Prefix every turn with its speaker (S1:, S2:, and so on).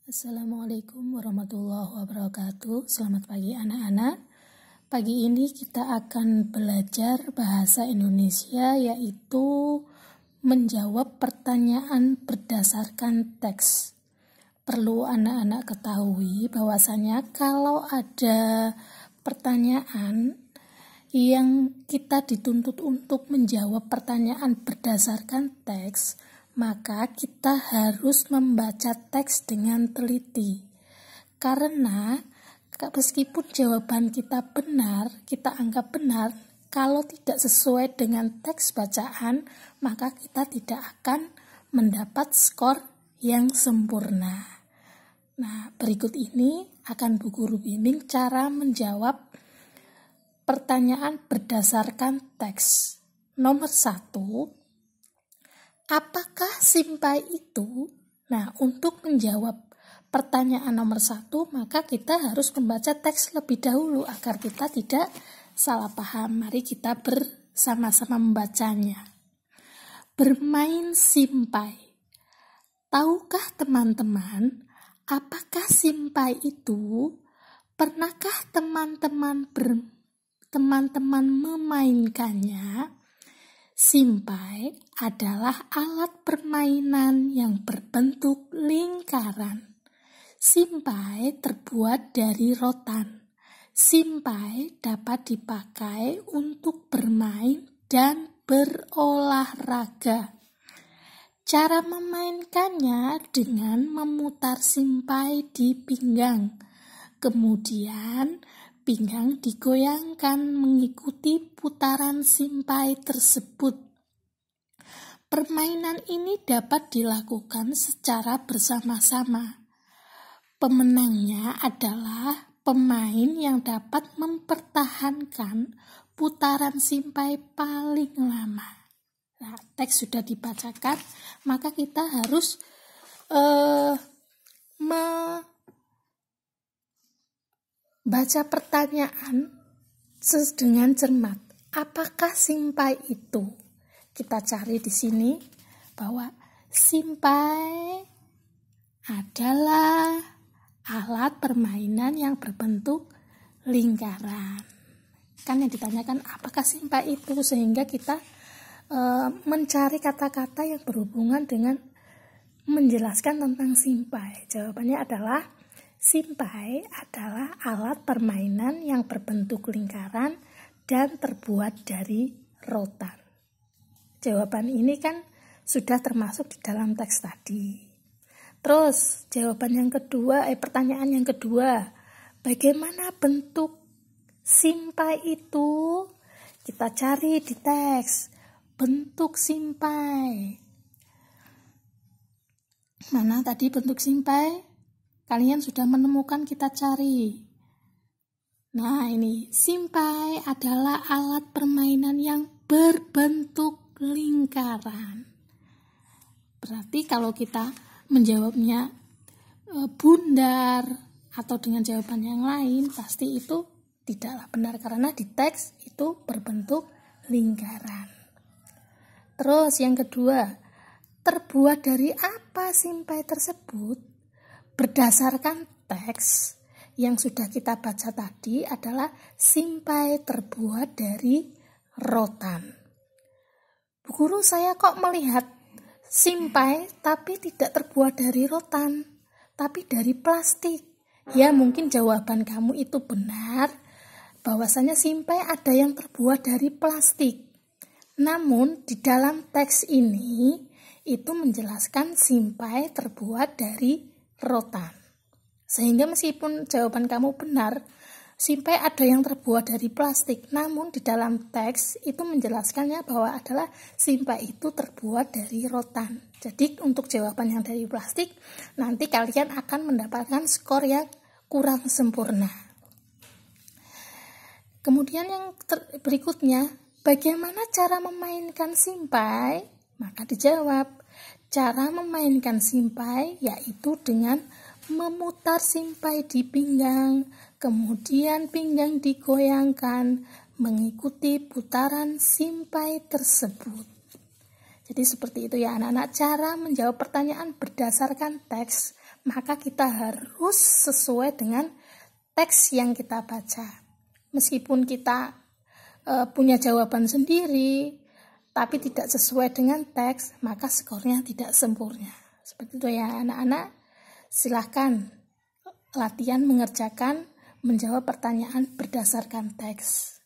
S1: Assalamualaikum warahmatullahi wabarakatuh. Selamat pagi anak-anak. Pagi ini kita akan belajar bahasa Indonesia, yaitu menjawab pertanyaan berdasarkan teks. Perlu anak-anak ketahui bahwasanya kalau ada pertanyaan yang kita dituntut untuk menjawab pertanyaan berdasarkan teks, maka kita harus membaca teks dengan teliti. Karena meskipun jawaban kita benar, kita anggap benar, kalau tidak sesuai dengan teks bacaan, maka kita tidak akan mendapat skor yang sempurna. Nah, berikut ini akan Bu Guru bimbing cara menjawab pertanyaan berdasarkan teks. Nomor 1, apakah simpai itu? Nah, untuk menjawab pertanyaan nomor 1, maka kita harus membaca teks lebih dahulu agar kita tidak salah paham. Mari kita bersama-sama membacanya. Bermain simpai. Tahukah teman-teman, apakah simpai itu? Pernahkah teman-teman memainkannya? Simpai adalah alat permainan yang berbentuk lingkaran. Simpai terbuat dari rotan. Simpai dapat dipakai untuk bermain dan berolahraga. Cara memainkannya dengan memutar simpai di pinggang. Kemudian pinggang digoyangkan mengikuti putaran simpai tersebut. Permainan ini dapat dilakukan secara bersama-sama. Pemenangnya adalah pemain yang dapat mempertahankan putaran simpai paling lama. Nah, teks sudah dibacakan, maka kita harus baca pertanyaan dengan cermat. Apakah simpai itu? Kita cari di sini bahwa simpai adalah alat permainan yang berbentuk lingkaran. Kan yang ditanyakan apakah simpai itu, sehingga kita mencari kata-kata yang berhubungan dengan menjelaskan tentang simpai. Jawabannya adalah simpai adalah alat permainan yang berbentuk lingkaran dan terbuat dari rotan. Jawaban ini kan sudah termasuk di dalam teks tadi. Terus jawaban yang kedua, pertanyaan yang kedua, bagaimana bentuk simpai itu? Kita cari di teks bentuk simpai. Mana tadi bentuk simpai? Kalian sudah menemukan, kita cari. Nah, ini simpai adalah alat permainan yang berbentuk lingkaran. Berarti kalau kita menjawabnya bundar atau dengan jawaban yang lain, pasti itu tidaklah benar karena di teks itu berbentuk lingkaran. Terus yang kedua, terbuat dari apa simpai tersebut? Berdasarkan teks yang sudah kita baca tadi adalah simpai terbuat dari rotan. Bu Guru, saya kok melihat simpai tapi tidak terbuat dari rotan, tapi dari plastik. Ya, mungkin jawaban kamu itu benar, bahwasanya simpai ada yang terbuat dari plastik. Namun di dalam teks ini itu menjelaskan simpai terbuat dari rotan. Sehingga meskipun jawaban kamu benar, simpai ada yang terbuat dari plastik, namun di dalam teks itu menjelaskannya bahwa adalah simpai itu terbuat dari rotan. Jadi untuk jawaban yang dari plastik, nanti kalian akan mendapatkan skor yang kurang sempurna. Kemudian yang berikutnya, bagaimana cara memainkan simpai? Maka dijawab, cara memainkan simpai yaitu dengan memutar simpai di pinggang, kemudian pinggang digoyangkan mengikuti putaran simpai tersebut. Jadi seperti itu ya anak-anak, cara menjawab pertanyaan berdasarkan teks, maka kita harus sesuai dengan teks yang kita baca. Meskipun kita punya jawaban sendiri, tapi tidak sesuai dengan teks, maka skornya tidak sempurna. Seperti itu ya anak-anak, silahkan latihan mengerjakan menjawab pertanyaan berdasarkan teks.